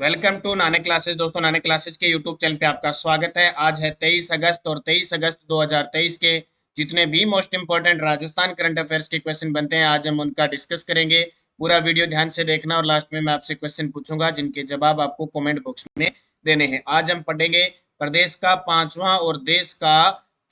Welcome to Nanak classes. दोस्तों, Nanak classes के YouTube channel पे आपका स्वागत है। आज है 23 अगस्त और 23 अगस्त 2023 के जितने भी most important Rajasthan current affairs के क्वेश्चन बनते हैं, आज हम उनका डिस्कस करेंगे। पूरा वीडियो ध्यान से देखना और लास्ट में मैं आपसे क्वेश्चन पूछूंगा जिनके जवाब आपको कमेंट बॉक्स में देने हैं। आज हम पढ़ेंगे प्रदेश का 5वां और देश का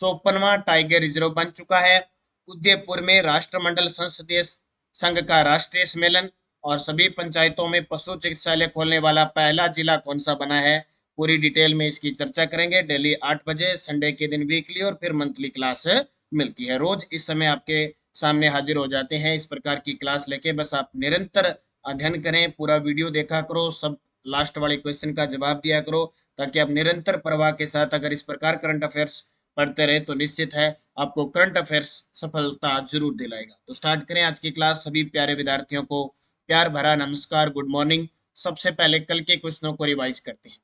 54वां टाइगर रिजर्व बन चुका है। उदयपुर में राष्ट्रमंडल संसदीय संघ का राष्ट्रीय सम्मेलन और सभी पंचायतों में पशु चिकित्सालय खोलने वाला पहला जिला कौन सा बना है। पूरी डिटेल में इसकी चर्चा करेंगे। डेली 8 बजे, संडे के दिन वीकली और फिर मंथली क्लास मिलती है। रोज इस समय आपके सामने हाजिर हो जाते हैं इस प्रकार की क्लास लेके। बस आप निरंतर अध्ययन करें, पूरा वीडियो देखा करो, सब लास्ट वाले क्वेश्चन का जवाब दिया करो, ताकि आप निरंतर प्रवाह के साथ अगर इस प्रकार करंट अफेयर्स पढ़ते रहे तो निश्चित है आपको करंट अफेयर्स सफलता जरूर दिलाएगा। तो स्टार्ट करें आज की क्लास। सभी प्यारे विद्यार्थियों को प्यार भरा नमस्कार, गुड मॉर्निंग। सबसे पहले कल के क्वेश्चनों को रिवाइज करते हैं।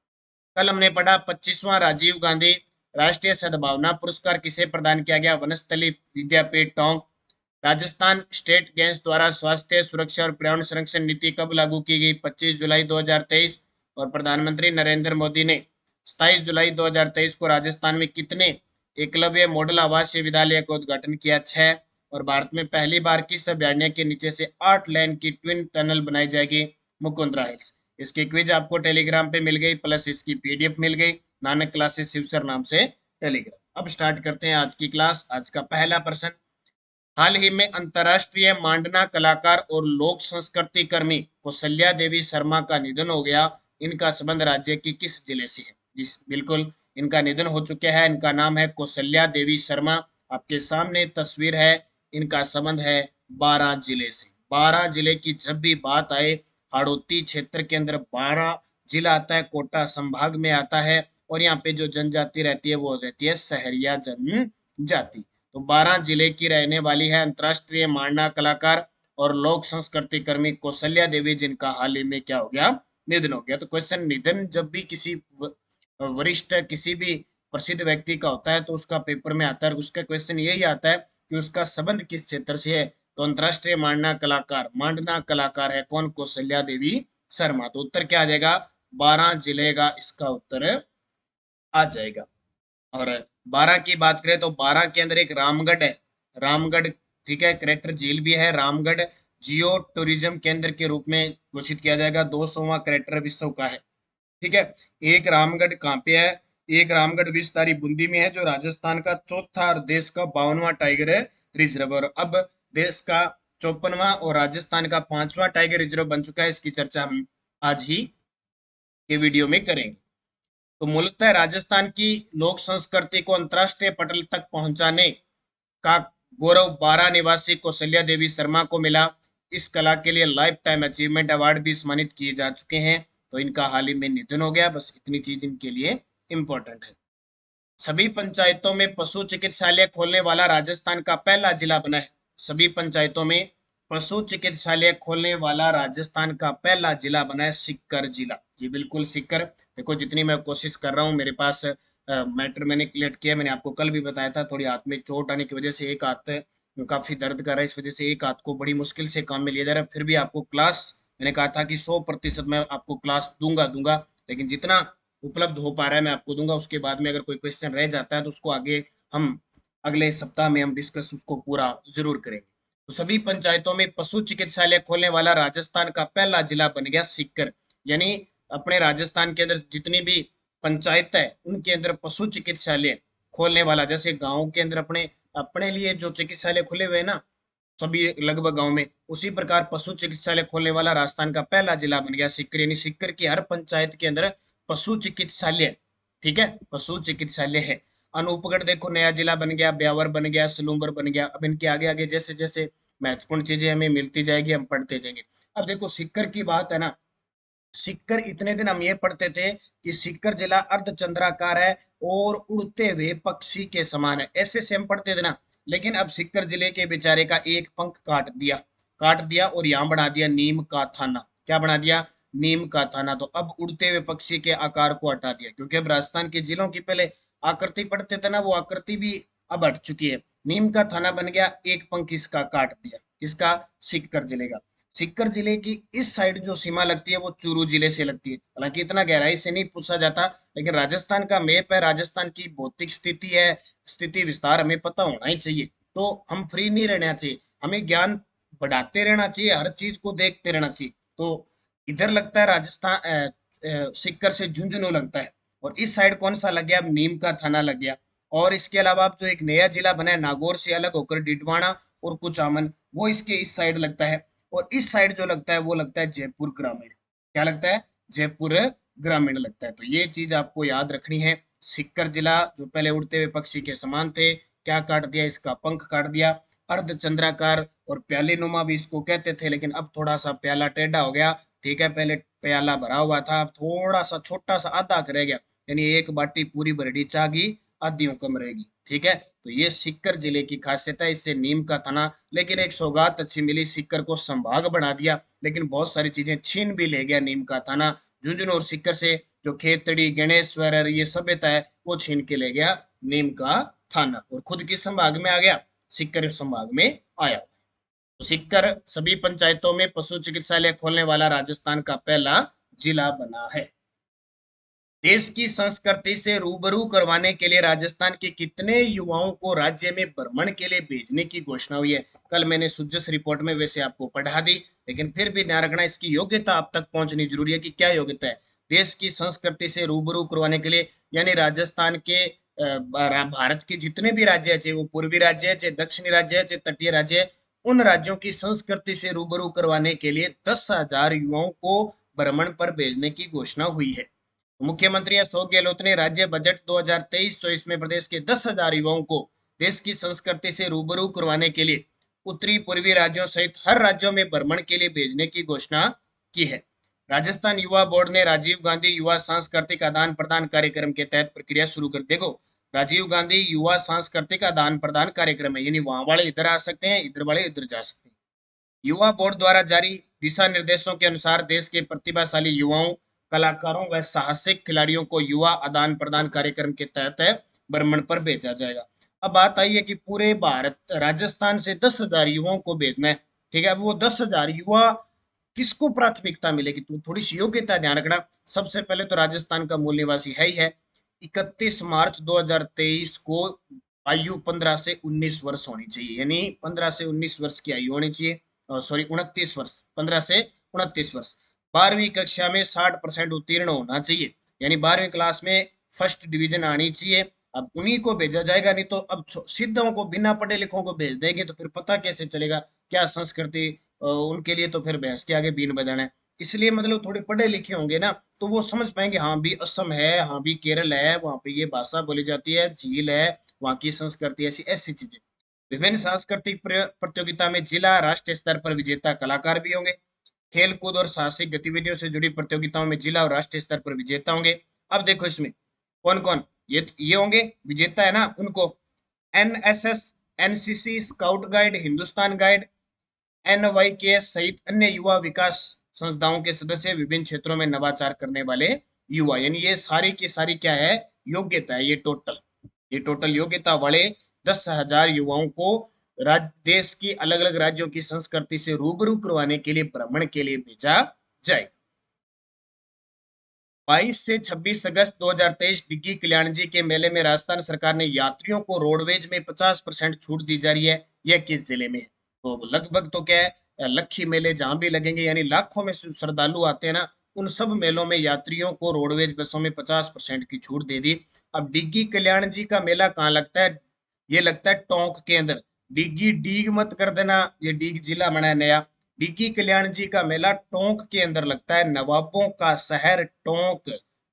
कल हमने पढ़ा 25वां राजीव गांधी राष्ट्रीय सद्भावना पुरस्कार किसे प्रदान किया गया। वनस्थली विद्यापीठ टोंक। राजस्थान स्टेट गेम्स द्वारा स्वास्थ्य सुरक्षा और पर्यावरण संरक्षण नीति कब लागू की गई। 25 जुलाई 2023। और प्रधानमंत्री नरेंद्र मोदी ने 27 जुलाई 2023 को राजस्थान में कितने एकलव्य मॉडल आवासीय विद्यालय का उद्घाटन किया। 6। और भारत में पहली बार किस अभयारण्य के नीचे से 8 लेन की ट्विन टनल बनाई जाएगी। मुकुंदरा हिल्स। इसकी क्विज आपको टेलीग्राम पे मिल गई, प्लस इसकी पीडीएफ मिल गई। नानक क्लासेस शिवसर नाम से टेलीग्राम। अब स्टार्ट करते हैं आज की क्लास। आज का पहला प्रश्न, हाल ही में अंतर्राष्ट्रीय मांडना कलाकार और लोक संस्कृति कर्मी कौशल्या देवी शर्मा का निधन हो गया। इनका संबंध राज्य की किस जिले से है। बिल्कुल, इनका निधन हो चुका है। इनका नाम है कौशल्या देवी शर्मा। आपके सामने तस्वीर है। इनका संबंध है 12 जिले से। 12 जिले की जब भी बात आए, हाड़ौती क्षेत्र के अंदर 12 जिला आता है, कोटा संभाग में आता है। और यहाँ पे जो जनजाति रहती है वो रहती है सहरिया जनजाति। तो 12 जिले की रहने वाली है अंतर्राष्ट्रीय मांडना कलाकार और लोक संस्कृति कर्मी कौशल्या देवी, जिनका हाल ही में क्या हो गया, निधन हो गया। तो क्वेश्चन, निधन जब भी किसी वरिष्ठ किसी भी प्रसिद्ध व्यक्ति का होता है तो उसका पेपर में आता है। उसका क्वेश्चन यही आता है कि उसका संबंध किस क्षेत्र से है। तो अंतर्राष्ट्रीय मांडना कलाकार है कौन, कौशल्या देवी शर्मा। तो उत्तर क्या आ जाएगा, 12 जिले का इसका उत्तर आ जाएगा। और 12 की बात करें तो 12 के अंदर एक रामगढ़ है। रामगढ़, ठीक है, करेक्टर झील भी है। रामगढ़ जियो टूरिज्म केंद्र के रूप में घोषित किया जाएगा। 200वां करेक्टर विश्व का है। ठीक है। एक रामगढ़ कहाँ पे है, एक रामगढ़ विस्तारी बूंदी में है, जो राजस्थान का चौथा और देश का 52वां टाइगर रिजर्व। और अब देश का 54वां और राजस्थान का 5वां टाइगर रिजर्व बन चुका है। इसकी चर्चा हम आज ही के वीडियो में करेंगे। तो मूलतः राजस्थान की लोक संस्कृति को अंतरराष्ट्रीय पटल तक पहुंचाने का गौरव 12 निवासी कौशल्या देवी शर्मा को मिला। इस कला के लिए लाइफ टाइम अचीवमेंट अवार्ड भी सम्मानित किए जा चुके हैं। तो इनका हाल ही में निधन हो गया। बस इतनी चीज इनके लिए इंपॉर्टेंट है। सभी पंचायतों में पशु चिकित्सालय खोलने वाला राजस्थान का पहला जिला बना है। सभी पंचायतों में पशु चिकित्सालय खोलने वाला राजस्थान का पहला जिला बना है सीकर जिला। जी बिल्कुल, सीकर। देखो, जितनी मैं कोशिश कर रहा हूँ, मेरे पास मैटर मैंने क्लियर किया। मैंने आपको कल भी बताया था, थोड़ी हाथ में चोट आने की वजह से एक हाथ काफी दर्द कर रहा है। इस वजह से एक हाथ को बड़ी मुश्किल से काम में लिया जा रहा है। फिर भी आपको क्लास, मैंने कहा था कि 100% मैं आपको क्लास दूंगा, लेकिन जितना उपलब्ध हो पा रहा है मैं आपको दूंगा। उसके बाद में अगर कोई क्वेश्चन रह जाता है तो उसको आगे हम अगले सप्ताह में हम डिस्कस उसको पूरा जरूर करेंगे। तो सभी पंचायतों में पशु चिकित्सालय खोलने वाला राजस्थान का पहला जिला बन गया सीकर। यानी अपने राजस्थान के अंदर जितनी भी पंचायत है उनके अंदर पशु चिकित्सालय खोलने वाला, जैसे गाँव के अंदर अपने अपने लिए जो चिकित्सालय खुले हुए हैं ना सभी लगभग गांव में, उसी प्रकार पशु चिकित्सालय खोलने वाला राजस्थान का पहला जिला बन गया सीकर। यानी सीकर की हर पंचायत के अंदर पशु चिकित्सालय, ठीक है, पशु चिकित्सालय है। अनूपगढ़ देखो नया जिला बन गया, ब्यावर बन गया, सलूम्बर बन गया। अब इनके आगे आगे जैसे जैसे महत्वपूर्ण चीजें हमें मिलती जाएगी हम पढ़ते जाएंगे। अब देखो सीकर की बात है ना, सीकर इतने दिन हम ये पढ़ते थे कि सीकर जिला अर्धचंद्राकार है और उड़ते हुए पक्षी के समान है, ऐसे से हम पढ़ते थे ना। लेकिन अब सीकर जिले के बेचारे का एक पंख काट दिया और यहाँ बना दिया नीम का थाना। क्या बना दिया, नीम का थाना। तो अब उड़ते हुए पक्षी के आकार को हटा दिया, क्योंकि अब राजस्थान के जिलों की पहले आकृति पढ़ते थे ना, वो आकृति भी अब हट चुकी है। नीम का थाना बन गया, एक पंख इसका काट दिया, इसका सीकर जिले का। सीकर जिले की इस साइड जो सीमा लगती है वो चूरू जिले से लगती है। हालांकि इतना गहराई से नहीं पूछा जाता, लेकिन राजस्थान का मैप है, राजस्थान की भौतिक स्थिति है, स्थिति विस्तार हमें पता होना ही चाहिए। तो हम फ्री नहीं रहना चाहिए, हमें ज्ञान बढ़ाते रहना चाहिए, हर चीज को देखते रहना चाहिए। तो इधर लगता है राजस्थान सीकर से झुंझुनू लगता है। और इस साइड कौन सा लग गया? अब नीम का थाना लग गया। और इसके अलावा अब जो एक नया जिला बना है नागौर से अलग होकर, डिडवाना और कुचामन, वो इसके इस साइड लगता है। और इस साइड जो लगता है वो लगता है जयपुर ग्रामीण। क्या लगता है? जयपुर ग्रामीण लगता है। तो ये चीज आपको याद रखनी है। सीकर जिला जो पहले उड़ते हुए पक्षी के समान थे, क्या काट दिया? इसका पंख काट दिया। अर्ध चंद्राकार और प्याले नुमा भी इसको कहते थे, लेकिन अब थोड़ा सा प्याला टेढ़ा हो गया। ठीक है, पहले प्याला भरा हुआ था, अब थोड़ा सा छोटा सा आधा रह गया। यानी एक बाटी पूरी भरडी चागी आधियों कम रहेगी। ठीक है, तो ये सीकर जिले की खासियत है। इससे नीम का तना, लेकिन एक सौगात अच्छी मिली, सीकर को संभाग बना दिया, लेकिन बहुत सारी चीजें छीन भी ले गया नीम का थाना। झुंझुनू और सीकर से जो खेतड़ी गणेश्वर ये सभ्यता है वो छीन के ले गया नीम का थाना, और खुद किस संभाग में आ गया? सीकर संभाग में आया। तो सीकर सभी पंचायतों में पशु चिकित्सालय खोलने वाला राजस्थान का पहला जिला बना है। देश की संस्कृति से रूबरू करवाने के लिए राजस्थान के कितने युवाओं को राज्य में भ्रमण के लिए भेजने की घोषणा हुई है? कल मैंने सुजस रिपोर्ट में वैसे आपको पढ़ा दी, लेकिन फिर भी ध्यान रखना, इसकी योग्यता आप तक पहुंचनी जरूरी है कि क्या योग्यता है। देश की संस्कृति से रूबरू करवाने के लिए, यानी राजस्थान के भारत के जितने भी राज्य है, चाहे वो पूर्वी राज्य है, चाहे दक्षिणी राज्य है, चाहे तटीय राज्य है, उन राज्यों की संस्कृति से रूबरू करवाने के लिए 10,000 युवाओं को भ्रमण पर भेजने की घोषणा हुई है। मुख्यमंत्री अशोक गहलोत ने राज्य बजट 2023-24 में प्रदेश के 10,000 युवाओं को देश की संस्कृति से रूबरू करवाने के लिए उत्तरी पूर्वी राज्यों सहित हर राज्यों में भ्रमण के लिए भेजने की घोषणा की है। राजस्थान युवा बोर्ड ने राजीव गांधी युवा सांस्कृतिक आदान प्रदान कार्यक्रम के तहत प्रक्रिया शुरू कर। देखो, राजीव गांधी युवा सांस्कृतिक आदान प्रदान कार्यक्रम है, यानी वहां वाले इधर आ सकते हैं, इधर वाले इधर जा सकते हैं। युवा बोर्ड द्वारा जारी दिशा निर्देशों के अनुसार देश के प्रतिभाशाली युवाओं, कलाकारों व साहसिक खिलाड़ियों को युवा आदान प्रदान कार्यक्रम के तहत भ्रमण पर भेजा जाएगा। अब बात आई है कि पूरे भारत राजस्थान से 10,000 युवाओं को भेजना है। ठीक है, अब वो 10,000 युवा किसको प्राथमिकता मिलेगी? तो थोड़ी सी योग्यता ध्यान रखना। सबसे पहले तो राजस्थान का मूल निवासी है ही है। 31 मार्च 2023 को आयु 15 से 19 वर्ष होनी चाहिए, यानी 15 से 19 वर्ष की आयु होनी चाहिए। सॉरी, 29 वर्ष, 15 से 29 वर्ष। 12वीं कक्षा में 60% उत्तीर्ण होना चाहिए, यानी 12वीं क्लास में फर्स्ट डिवीजन आनी चाहिए। अब उन्हीं को भेजा जाएगा, नहीं तो अब सिद्धों को, बिना पढ़े लिखों को भेज देंगे तो फिर पता कैसे चलेगा क्या संस्कृति? उनके लिए तो फिर भैंस के आगे बीन बजाना है। इसलिए मतलब थोड़े पढ़े लिखे होंगे ना, तो वो समझ पाएंगे, हाँ भी असम है, हाँ भी केरल है, वहां पे ये भाषा बोली जाती है, झील है, वहाँ की संस्कृति, ऐसी ऐसी चीजें। विभिन्न सांस्कृतिक प्रतियोगिता में जिला राष्ट्रीय स्तर पर विजेता कलाकार भी होंगे। खेल कूद और साहसिक गतिविधियों से जुड़ी प्रतियोगिताओं में जिला और राष्ट्रीय स्तर पर विजेता होंगे। अब देखो इसमें कौन कौन ये होंगे विजेता, है ना? उनको NSS, NCC, scout guide, Hindustan guide, NYKS सहित अन्य युवा विकास संस्थाओं के सदस्य, विभिन्न क्षेत्रों में नवाचार करने वाले युवा, यानी ये सारी की सारी क्या है? योग्यता है। ये टोटल योग्यता वाले 10,000 युवाओं को देश की अलग अलग राज्यों की संस्कृति से रूबरू करवाने के लिए भ्रमण के लिए भेजा जाएगा। 22 से 26 अगस्त 2023 डिग्गी कल्याण जी के मेले में राजस्थान सरकार ने यात्रियों को रोडवेज में 50% छूट दी जा रही है। यह किस जिले में है? तो लगभग तो क्या है, लखी मेले जहां भी लगेंगे, यानी लाखों में श्रद्धालु आते हैं ना, उन सब मेलों में यात्रियों को रोडवेज बसों में 50% की छूट दे दी। अब डिग्गी कल्याण जी का मेला कहाँ लगता है? ये लगता है टोंक के अंदर। डिग्गी डीग मत कर देना, ये डीग जिला बना है नया। डिग्गी कल्याण जी का मेला टोंक के अंदर लगता है, नवाबों का शहर टोंक।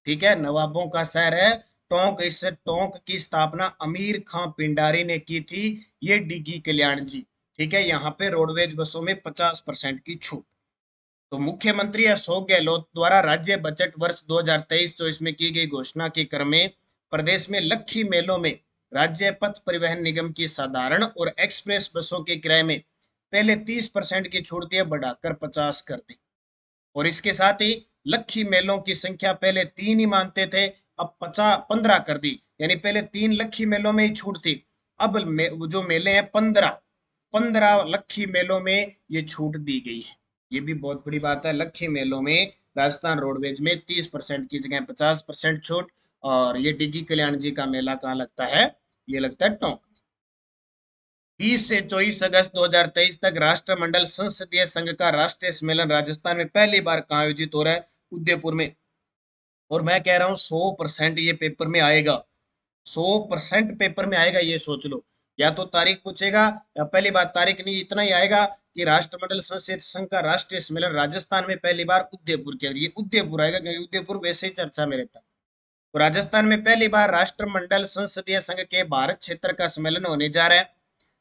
ठीक है, नवाबों का शहर है टोंक। इस टोंक की स्थापना अमीर खां पिंडारी ने की थी, ये डिग्गी कल्याण जी। ठीक है, यहाँ पे रोडवेज बसों में 50% की छूट। तो मुख्यमंत्री अशोक गहलोत द्वारा राज्य बजट वर्ष 2023-24 में की गई घोषणा के क्रम में प्रदेश में लखी मेलों में राज्य पथ परिवहन निगम की साधारण और एक्सप्रेस बसों के किराए में पहले 30% की छूट थी, बढ़ाकर 50 कर दी। और इसके साथ ही लखी मेलों की संख्या पहले 3 ही मानते थे, अब 15 कर दी, यानी पहले 3 लखी मेलों में ही छूट थी, अब जो मेले हैं 15 लखी मेलों में ये छूट दी गई है। ये भी बहुत बड़ी बात है। लक्खी मेलों में राजस्थान रोडवेज में 30% की जगह 50% छूट। और ये डिग्गी कल्याण जी का मेला कहाँ लगता है? ये लगता है टोंक। 20 से 24 अगस्त 2023 तक राष्ट्रमंडल संसदीय संघ का राष्ट्रीय सम्मेलन राजस्थान में पहली बार कहाँ आयोजित हो रहा है? उदयपुर में। और मैं कह रहा हूँ 100% ये पेपर में आएगा। 100% पेपर में आएगा, ये सोच लो। या तो तारीख पूछेगा, या पहली बात तारीख नहीं, इतना ही आएगा कि राष्ट्रमंडल संसदीय संघ का राष्ट्रीय सम्मेलन राजस्थान में पहली बार उदयपुर के अंदर। ये उदयपुर आएगा क्योंकि उदयपुर वैसे ही चर्चा में रहता है। तो राजस्थान में पहली बार राष्ट्रमंडल संसदीय संघ के भारत क्षेत्र का सम्मेलन होने जा रहा है।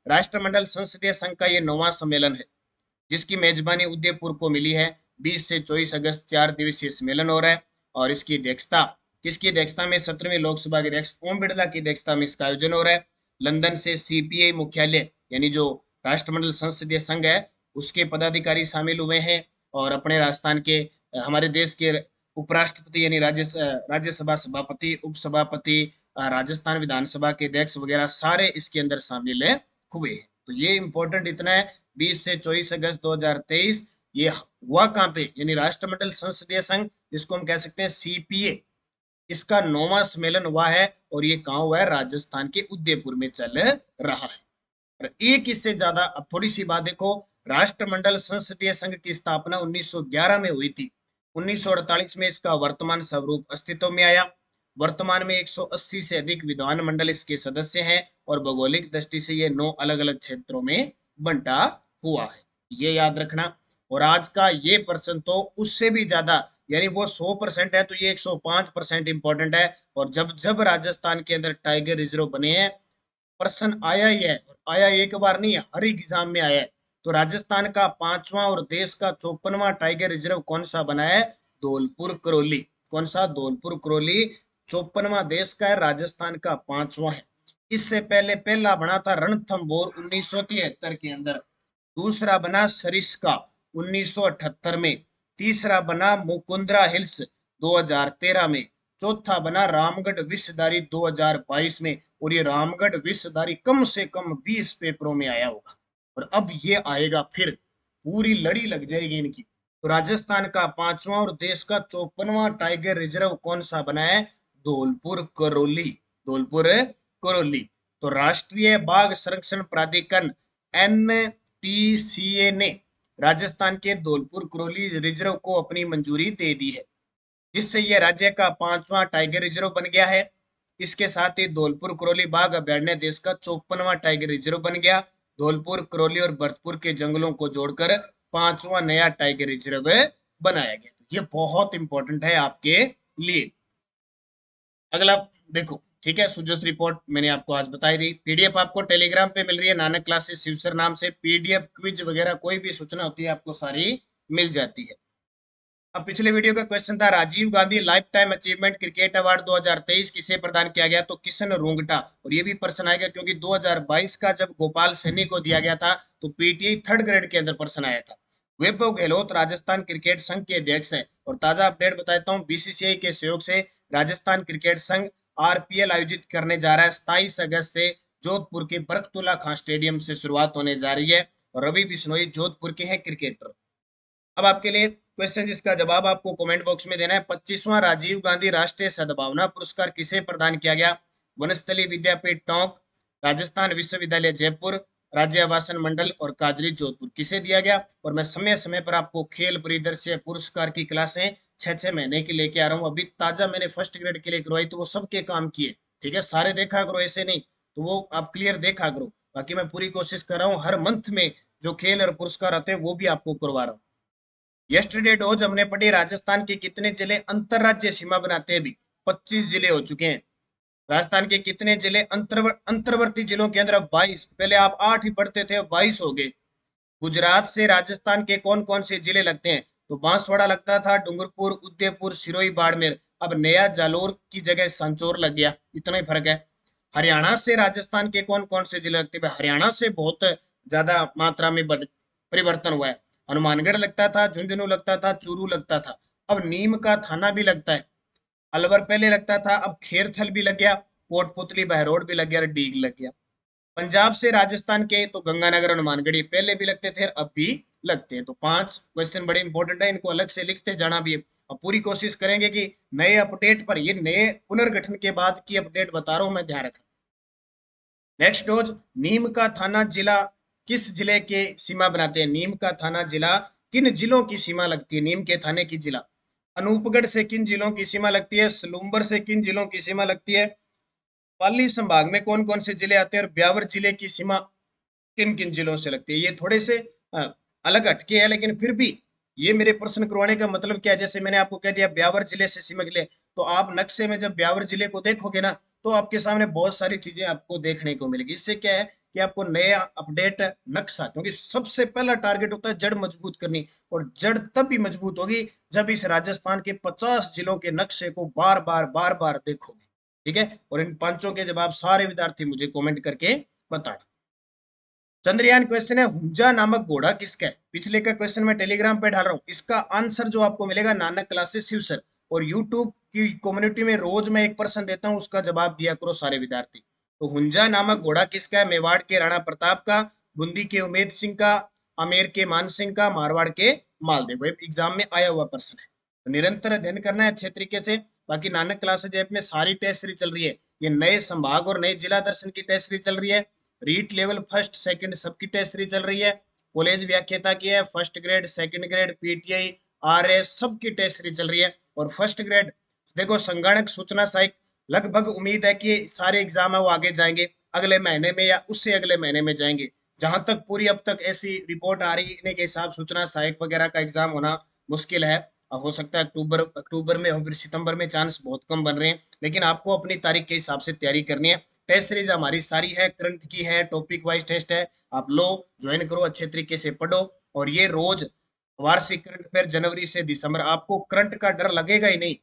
राष्ट्रमंडल संसदीय संघ का ये 9वां सम्मेलन है, जिसकी मेजबानी उदयपुर को मिली है। 20 से 24 अगस्त 4 दिवसीय सम्मेलन हो रहा है। और इसकी अध्यक्षता किसकी अध्यक्षता में? 17वीं लोकसभा के अध्यक्ष ओम बिरला की अध्यक्षता में इसका आयोजन हो रहा है। लंदन से सीपीआई मुख्यालय, यानी जो राष्ट्रमंडल संसदीय संघ है, उसके पदाधिकारी शामिल हुए हैं। और अपने राजस्थान के हमारे देश के उपराष्ट्रपति यानी राज्यसभा सभापति, उपसभापति, राजस्थान विधानसभा के अध्यक्ष वगैरह सारे इसके अंदर शामिल हुए हैं। तो ये इंपॉर्टेंट इतना है, 20 से 24 अगस्त 2023 ये हुआ कहाँ पे? यानी राष्ट्रमंडल संसदीय संघ, जिसको हम कह सकते हैं सीपीए, इसका 9वां सम्मेलन हुआ है। और ये कहाँ हुआ है? राजस्थान के उदयपुर में चल रहा है। और एक इससे ज्यादा, अब थोड़ी सी बात देखो, राष्ट्रमंडल संसदीय संघ की स्थापना 1911 में हुई थी। 1948 में इसका वर्तमान स्वरूप अस्तित्व में आया। वर्तमान में 180 से अधिक विधान मंडल इसके सदस्य हैं। और भौगोलिक दृष्टि से ये 9 अलग अलग क्षेत्रों में बंटा हुआ है, ये याद रखना। और आज का ये पर्सन तो उससे भी ज्यादा, यानी वो 100% है, तो ये 105% इंपॉर्टेंट है। और जब जब राजस्थान के अंदर टाइगर रिजर्व बने हैं, प्रश्न आया ही है, और आया एक बार नहीं है, हर एग्जाम में आया है। तो राजस्थान का 5वां और देश का 54वां टाइगर रिजर्व कौन सा बना है? धौलपुर करौली। कौन सा? धौलपुर करौली 54वां देश का है, राजस्थान का 5वां है। इससे पहले पहला बना था रणथंभौर 1973 के अंदर। दूसरा बना सरिस्का 1978 में। तीसरा बना मुकुंदरा हिल्स 2013 में। चौथा बना रामगढ़ विषधारी 2022 में। और ये रामगढ़ विषधारी कम से कम 20 पेपरों में आया होगा। और अब ये आएगा, फिर पूरी लड़ी लग जाएगी इनकी। तो राजस्थान का 5वां और देश का 54वां टाइगर रिजर्व कौन सा बना है? धौलपुर करौली। धौलपुर करौली। तो राष्ट्रीय बाघ संरक्षण प्राधिकरण एनटीसीए ने राजस्थान के धौलपुर करौली रिजर्व को अपनी मंजूरी दे दी है, जिससे यह राज्य का 5वां टाइगर रिजर्व बन गया है। इसके साथ ही धौलपुर करौली बाघ अभ्यारण्य देश का 54वां टाइगर रिजर्व बन गया। धौलपुर करौली और भरतपुर के जंगलों को जोड़कर 5वां नया टाइगर रिजर्व बनाया गया। ये बहुत इंपॉर्टेंट है आपके लिए। अगला देखो, ठीक है, सुजोस रिपोर्ट मैंने आपको आज बताई दी। पीडीएफ आपको टेलीग्राम पे मिल रही है, नानक क्लासेस शिवसर नाम से। पीडीएफ क्विज वगैरह कोई भी सूचना होती है आपको सारी मिल जाती है। अब पिछले वीडियो का क्वेश्चन था, Rajiv Gandhi lifetime achievement cricket award 2023 किसे प्रदान किया गया? तो किशन रोंगटा। और ये भी प्रश्न आएगा क्योंकि 2022 का जब गोपाल सैनी को दिया गया था, तो पीटीआई 3rd ग्रेड के अंदर प्रश्न आया था। वैभव गहलोत राजस्थान क्रिकेट संघ के अध्यक्ष हैं। और ताजा अपडेट बताता हूँ, बीसीसीआई के सहयोग से राजस्थान क्रिकेट संघ आरपीएल आयोजित करने जा रहा है। 27 अगस्त से जोधपुर के बरकतुल्ला खां स्टेडियम से शुरुआत होने जा रही है। और रवि बिश्नोई जोधपुर के हैं क्रिकेटर। अब आपके लिए क्वेश्चन जिसका जवाब आपको कमेंट बॉक्स में देना है। 25वां राजीव गांधी राष्ट्रीय सद्भावना पुरस्कार किसे प्रदान किया गया? वनस्थली विद्यापीठ टोंक, राजस्थान विश्वविद्यालय जयपुर, राज्य आवासन मंडल और काजरी जोधपुर, किसे दिया गया? और मैं समय समय पर आपको खेल परिदृश्य पुरस्कार की क्लासें 6-6 महीने की लेके आ रहा हूँ। अभी ताजा मैंने 1st ग्रेड के लिए करवाई, तो वो सबके काम किए। ठीक है, सारे देखा करो, ऐसे नहीं, तो वो आप क्लियर देखा करो। बाकी मैं पूरी कोशिश कर रहा हूँ हर मंथ में जो खेल और पुरस्कार आते हैं वो भी आपको करवा रहा हूँ। यस्टरडे डोज हमने पढ़ी, राजस्थान के कितने जिले अंतरराज्य सीमा बनाते हैं? अभी 25 जिले हो चुके हैं। राजस्थान के कितने जिले अंतर्वर्ती जिलों के अंदर? 22। पहले आप 8 ही पढ़ते थे, अब 22 हो गए। गुजरात से राजस्थान के कौन कौन से जिले लगते हैं? तो बांसवाड़ा लगता था, डूंगरपुर, उदयपुर, सिरोही, बाड़मेर। अब नया जालोर की जगह सांचौर लग गया, इतना ही फर्क है। हरियाणा से राजस्थान के कौन कौन से जिले लगते हैं? हरियाणा से बहुत ज्यादा मात्रा में परिवर्तन हुआ है। हनुमानगढ़ लगता था, झुंझुनू लगता था, चूरू लगता था। अब नीम का थाना भी लगता है। अलवर पहले लगता था, अब खेरथल भी लग गया, कोटपुतली बहरोड भी लग गया, डीग लग गया। पंजाब से राजस्थान के तो गंगानगर, हनुमानगढ़ पहले भी लगते थे, अब भी लगते हैं। तो 5 क्वेश्चन बड़े इंपॉर्टेंट है, इनको अलग से लिखते जाना भी है। और पूरी कोशिश करेंगे कि नए अपडेट पर, ये नए पुनर्गठन के बाद की अपडेट बता रहा हूं मैं, ध्यान रखना। नेक्स्ट डोज, नीम का थाना जिला किस जिले के सीमा बनाते हैं? नीम का थाना जिला किन जिलों की सीमा लगती है? नीम के थाने की जिला। अनूपगढ़ से किन जिलों की सीमा लगती है? सलूम्बर से किन जिलों की सीमा लगती है? पाली संभाग में कौन कौन से जिले आते हैं? और ब्यावर जिले की सीमा किन किन जिलों से लगती है? ये थोड़े से अ, अलग हटके है, लेकिन फिर भी ये मेरे प्रश्न करवाने का मतलब क्या है? जैसे मैंने आपको कह दिया ब्यावर जिले से सीमा जिले, तो आप नक्शे में जब ब्यावर जिले को देखोगे ना, तो आपके सामने बहुत सारी चीजें आपको देखने को मिलेगी। इससे क्या है कि आपको नया अपडेट नक्शा, क्योंकि सबसे पहला टारगेट होता है जड़ मजबूत करनी, और जड़ तब भी मजबूत होगी जब इस राजस्थान के 50 जिलों के नक्शे को बार बार देखोगे। ठीक है, और इन पांचों के जवाब सारे विद्यार्थी मुझे कमेंट करके बताना। चंद्रयान क्वेश्चन है, हुंजा नामक घोड़ा किसका है? पिछले का क्वेश्चन मैं टेलीग्राम पे डाल रहा हूँ, इसका आंसर जो आपको मिलेगा नानक क्लासेस शिव सर, और यूट्यूब की कम्युनिटी में रोज मैं एक पर्सन देता हूँ, उसका जवाब दिया करो सारे विद्यार्थी। तो हुंजा नामक घोड़ा किसका है? मेवाड़ के राणा प्रताप का, बूंदी के उमेद सिंह का, आमेर के मान सिंह का, मारवाड़ के मालदेव। एग्जाम में आया हुआ पर्सन है, तो निरंतर अध्ययन करना है अच्छे तरीके से। बाकी नानक क्लासेज ऐप में सारी टेस्ट सीरीज चल रही है, ये नए संभाग और नए जिला दर्शन की टेस्ट सीरीज चल रही है। रीट लेवल फर्स्ट सेकंड सबकी टेस्ट सीरीज चल रही है। कॉलेज व्याख्याता की है, first grade second grade PTI RS सबकी टेस्ट सीरीज चल रही है। और फर्स्ट ग्रेड देखो, संगणक सूचना सहायक, लगभग उम्मीद है कि सारे एग्जाम है वो आगे जाएंगे, अगले महीने में या उससे अगले महीने में जाएंगे। जहां तक पूरी अब तक ऐसी रिपोर्ट आ रही है के हिसाब, सूचना सहायक वगैरह का एग्जाम होना मुश्किल है। हो सकता है अक्टूबर में हो, फिर सितंबर में, चांस बहुत कम बन रहे हैं। लेकिन आपको अपनी तारीख के हिसाब से तैयारी करनी है। टेस्ट सीरीज हमारी सारी है, करंट की है, टॉपिक वाइज टेस्ट है। आप लो, ज्वाइन करो, अच्छे तरीके से पढ़ो। और ये रोज वार्षिक करंट अफेयर जनवरी से दिसंबर, आपको करंट का डर लगेगा ही नहीं।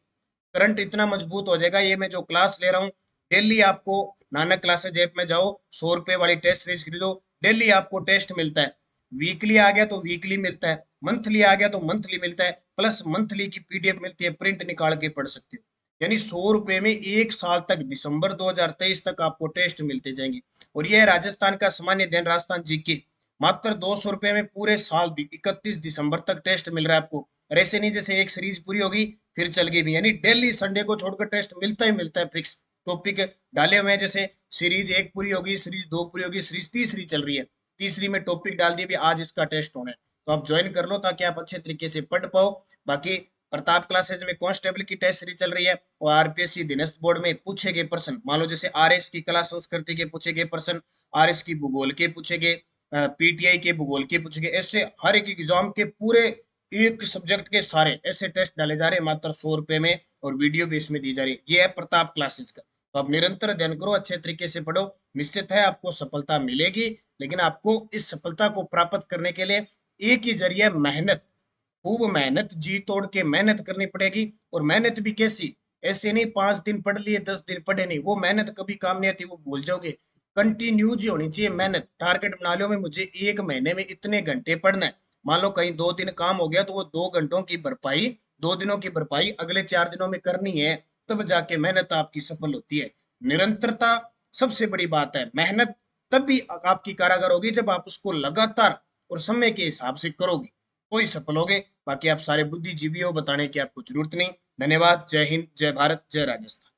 करंट इतना मजबूत हो जाएगा। ये मैं जो क्लास ले रहा हूँ डेली, आपको नानक क्लासेज ऐप में जाओ, 100 रुपए वाली टेस्ट सीरीज खरीदो, डेली आपको टेस्ट मिलता है। वीकली आ गया तो वीकली मिलता है, मंथली आ गया तो मंथली मिलता है, प्लस मंथली की पीडीएफ मिलती है, प्रिंट निकाल के पढ़ सकते हो। यानी 100 रुपए में एक साल तक, दिसंबर 2023 तक आपको टेस्ट मिलते जाएंगे। और ये है राजस्थान का सामान्य अध्ययन, राजस्थान जीके, मात्र 200 रुपए में पूरे साल 31 दिसंबर तक टेस्ट मिल रहा है आपको। और ऐसे नहीं जैसे एक सीरीज पूरी होगी फिर चल गई भी, यानी डेली संडे को छोड़कर टेस्ट मिलता ही मिलता है। फिक्स टॉपिक डाले हुए हैं, जैसे सीरीज 1 पूरी होगी, सीरीज 2 पूरी होगी, सीरीज तीसरी चल रही है, तीसरी में टॉपिक डाल दिए भी आज इसका टेस्ट होना है। तो आप ज्वाइन कर लो ताकि आप अच्छे तरीके से पढ़ पाओ। बाकी प्रताप क्लासेज में कांस्टेबल की टेस्ट सीरीज चल रही है, और आरपीएससी दिनस्थ बोर्ड में पूछे गए प्रश्न, मान लो जैसे आरएस की कला संस्कृति के पूछे गए प्रश्न, आरएस की भूगोल के पूछे गए, पीटीआई के भूगोल के पूछे गए, ऐसे हर एक एग्जाम के पूरे एक सब्जेक्ट के सारे ऐसे टेस्ट डाले जा रहे हैं मात्र 100 रुपए में, और वीडियो भी इसमें दी जा रही है। ये है प्रताप क्लासेज का। तो आप निरंतर अध्ययन करो, अच्छे तरीके से पढ़ो, निश्चित है आपको सफलता मिलेगी। लेकिन आपको इस सफलता को प्राप्त करने के लिए एक ही जरिया, मेहनत, खूब मेहनत, जी तोड़ के मेहनत करनी पड़ेगी। और मेहनत भी कैसी, ऐसे नहीं 5 दिन पढ़ लिए 10 दिन पढ़े नहीं, वो मेहनत कभी काम नहीं आती, वो भूल जाओगे। कंटिन्यूज होनी चाहिए मेहनत। टारगेट बना लो, मैं मुझे एक महीने में इतने घंटे पढ़ना है। मान लो कहीं 2 दिन काम हो गया, तो वो 2 घंटों की भरपाई, 2 दिनों की भरपाई अगले 4 दिनों में करनी है, तब जाके मेहनत आपकी सफल होती है। निरंतरता सबसे बड़ी बात है। मेहनत तब भी आपकी कारागर होगी जब आप उसको लगातार और समय के हिसाब से करोगे, तो ही सफल होगे। बाकी आप सारे बुद्धिजीवी हो, बताने की आपको जरूरत नहीं। धन्यवाद। जय हिंद, जय भारत, जय राजस्थान।